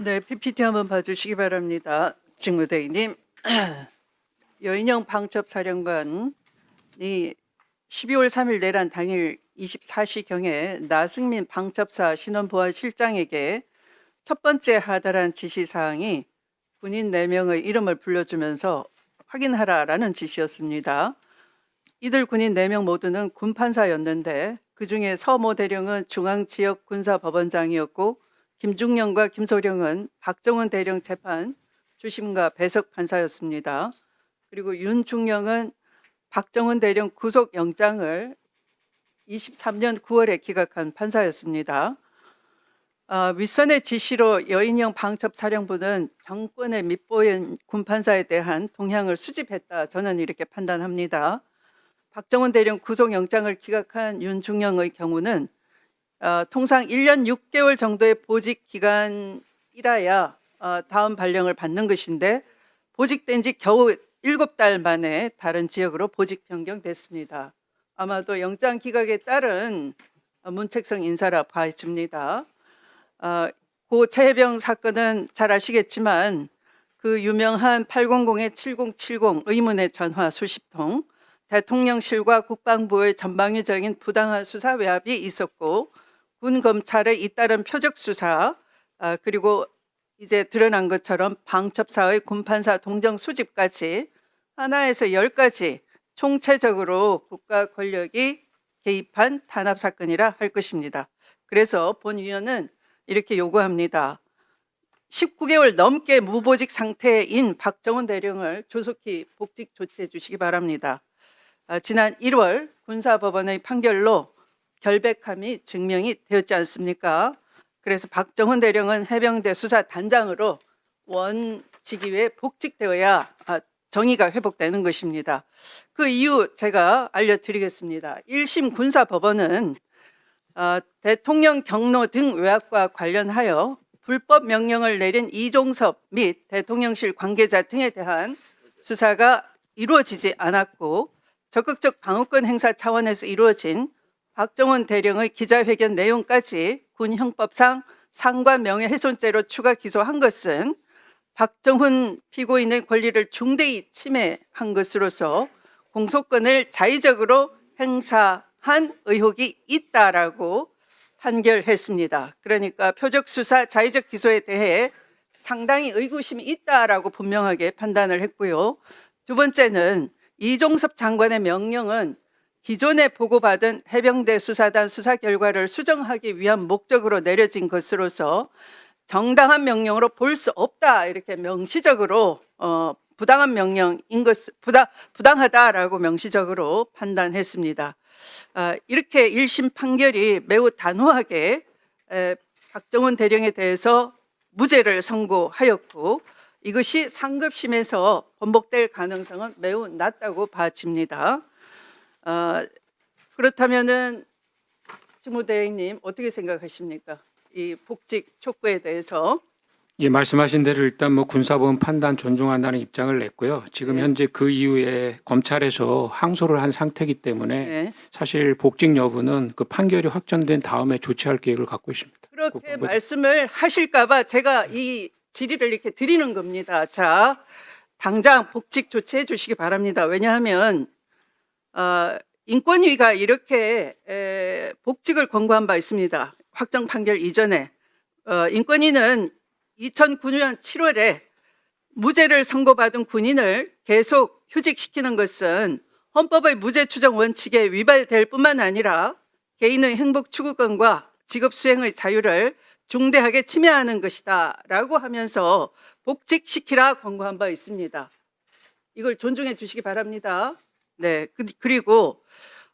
네, PPT 한번 봐주시기 바랍니다. 직무대리님. 여인영 방첩사령관이 12월 3일 내란 당일 24시경에 나승민 방첩사 신원보안실장에게 첫 번째 하달한 지시사항이 군인 4명의 이름을 불러주면서 확인하라라는 지시였습니다. 이들 군인 4명 모두는 군판사였는데 그중에 서모 대령은 중앙지역군사법원장이었고 김중령과 김소령은 박정훈 대령 재판 주심과 배석 판사였습니다. 그리고 윤중령은 박정훈 대령 구속영장을 23년 9월에 기각한 판사였습니다. 윗선의 지시로 여인영 방첩사령부는 정권에 밉보인 군판사에 대한 동향을 수집했다. 저는 이렇게 판단합니다. 박정훈 대령 구속영장을 기각한 윤중령의 경우는 통상 1년 6개월 정도의 보직 기간이라야 다음 발령을 받는 것인데 보직된 지 겨우 7달 만에 다른 지역으로 보직 변경됐습니다. 아마도 영장 기각에 따른 문책성 인사라 봐집니다. 고 최혜병 사건은 잘 아시겠지만 그 유명한 800-7070 의문의 전화 수십 통, 대통령실과 국방부의 전방위적인 부당한 수사 외압이 있었고 군 검찰의 잇따른 표적 수사, 그리고 이제 드러난 것처럼 방첩사의 군판사 동정 수집까지 하나에서 10가지 총체적으로 국가 권력이 개입한 탄압 사건이라 할 것입니다. 그래서 본위원은 이렇게 요구합니다. 19개월 넘게 무보직 상태인 박정훈 대령을 조속히 복직 조치해 주시기 바랍니다. 지난 1월 군사법원의 판결로 결백함이 증명이 되었지 않습니까? 그래서 박정훈 대령은 해병대 수사단장으로 원직위에 복직되어야 정의가 회복되는 것입니다. 그 이유 제가 알려드리겠습니다. 1심 군사법원은 대통령 경로 등 외압과 관련하여 불법 명령을 내린 이종섭 및 대통령실 관계자 등에 대한 수사가 이루어지지 않았고 적극적 방어권 행사 차원에서 이루어진 박정훈 대령의 기자회견 내용까지 군 형법상 상관 명예훼손죄로 추가 기소한 것은 박정훈 피고인의 권리를 중대히 침해한 것으로서 공소권을 자의적으로 행사한 의혹이 있다라고 판결했습니다. 그러니까 표적 수사 자의적 기소에 대해 상당히 의구심이 있다라고 분명하게 판단을 했고요. 두 번째는 이종섭 장관의 명령은 기존에 보고받은 해병대 수사단 수사 결과를 수정하기 위한 목적으로 내려진 것으로서 정당한 명령으로 볼 수 없다, 이렇게 명시적으로 부당한 명령인 것, 부당하다라고 명시적으로 판단했습니다. 이렇게 1심 판결이 매우 단호하게 박정훈 대령에 대해서 무죄를 선고하였고 이것이 상급심에서 번복될 가능성은 매우 낮다고 봐집니다. 그렇다면은 직무대행님 어떻게 생각하십니까? 이 복직 촉구에 대해서. 예, 말씀하신 대로 일단 군사법원 판단 존중한다는 입장을 냈고요. 지금 네. 현재 그 이후에 검찰에서 항소를 한 상태이기 때문에 네. 사실 복직 여부는 그 판결이 확정된 다음에 조치할 계획을 갖고 있습니다. 그렇게 말씀을 하실까봐 제가 이 질의를 이렇게 드리는 겁니다. 자, 당장 복직 조치해 주시기 바랍니다. 왜냐하면 인권위가 이렇게 복직을 권고한 바 있습니다. 확정 판결 이전에 인권위는 2009년 7월에 무죄를 선고받은 군인을 계속 휴직시키는 것은 헌법의 무죄 추정 원칙에 위반될 뿐만 아니라 개인의 행복 추구권과 직업 수행의 자유를 중대하게 침해하는 것이다 라고 하면서 복직시키라 권고한 바 있습니다. 이걸 존중해 주시기 바랍니다. 네, 그리고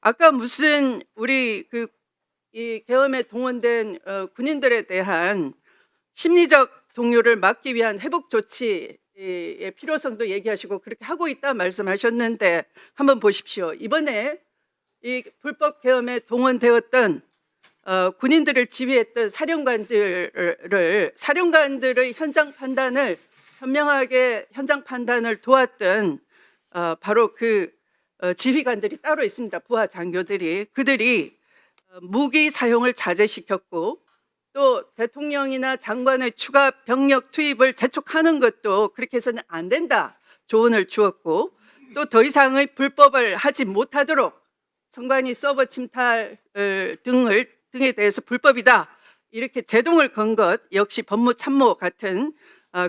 아까 무슨 우리 이 계엄에 동원된 군인들에 대한 심리적 동요를 막기 위한 회복 조치의 필요성도 얘기하시고 그렇게 하고 있다 말씀하셨는데 한번 보십시오. 이번에 이 불법 계엄에 동원되었던 군인들을 지휘했던 사령관들의 현장 판단을 현명하게 현장 판단을 도왔던 바로 그 지휘관들이 따로 있습니다. 부하 장교들이. 그들이 무기 사용을 자제시켰고 또 대통령이나 장관의 추가 병력 투입을 재촉하는 것도 그렇게 해서는 안 된다 조언을 주었고, 또 더 이상의 불법을 하지 못하도록 선관위 서버 침탈 등에 대해서 불법이다 이렇게 제동을 건 것 역시 법무참모 같은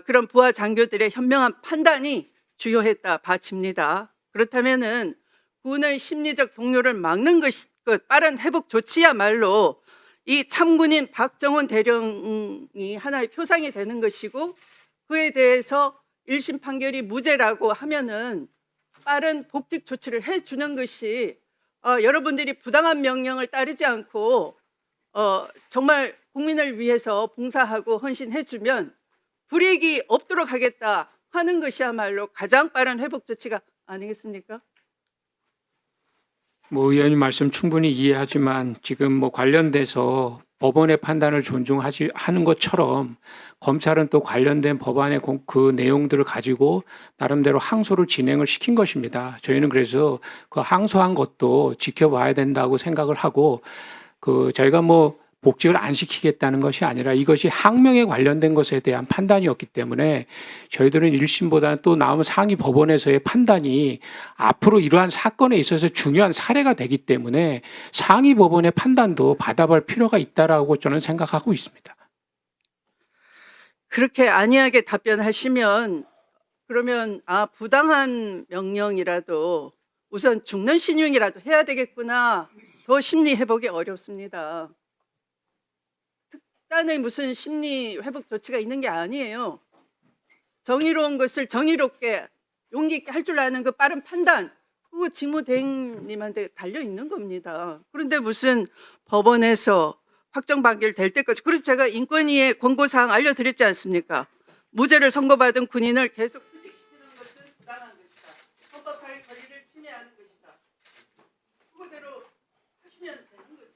그런 부하 장교들의 현명한 판단이 주요했다 봐집니다. 그렇다면은 군의 심리적 동요를 막는 것이 빠른 회복 조치야말로 이 참군인 박정훈 대령이 하나의 표상이 되는 것이고, 그에 대해서 1심 판결이 무죄라고 하면은 빠른 복직 조치를 해주는 것이 여러분들이 부당한 명령을 따르지 않고 정말 국민을 위해서 봉사하고 헌신해주면 불이익이 없도록 하겠다 하는 것이야말로 가장 빠른 회복 조치가 아니겠습니까? 뭐 의원님 말씀 충분히 이해하지만 지금 뭐 관련돼서 법원의 판단을 하는 것처럼 검찰은 또 관련된 법안의 그 내용들을 가지고 나름대로 항소를 진행을 시킨 것입니다. 저희는 그래서 그 항소한 것도 지켜봐야 된다고 생각을 하고, 저희가 뭐 복직을 안 시키겠다는 것이 아니라 이것이 항명에 관련된 것에 대한 판단이었기 때문에 저희들은 1심보다는 또 나오는 상위 법원에서의 판단이 앞으로 이러한 사건에 있어서 중요한 사례가 되기 때문에 상위 법원의 판단도 받아볼 필요가 있다라고 저는 생각하고 있습니다. 그렇게 안이하게 답변하시면 그러면 부당한 명령이라도 우선 죽는 신용이라도 해야 되겠구나. 더 심리 회복이 어렵습니다. 특단의 무슨 심리 회복 조치가 있는 게 아니에요. 정의로운 것을 정의롭게 용기 있게 할 줄 아는 그 빠른 판단, 그거 직무대행님한테 달려 있는 겁니다. 그런데 무슨 법원에서 확정 판결 될 때까지, 그래서 제가 인권위의 권고사항 알려드렸지 않습니까? 무죄를 선고받은 군인을 계속 휴직시키는 것은 부당한 것이다. 헌법상의 권리를 침해하는 것이다. 그거대로 하시면 되는 거죠.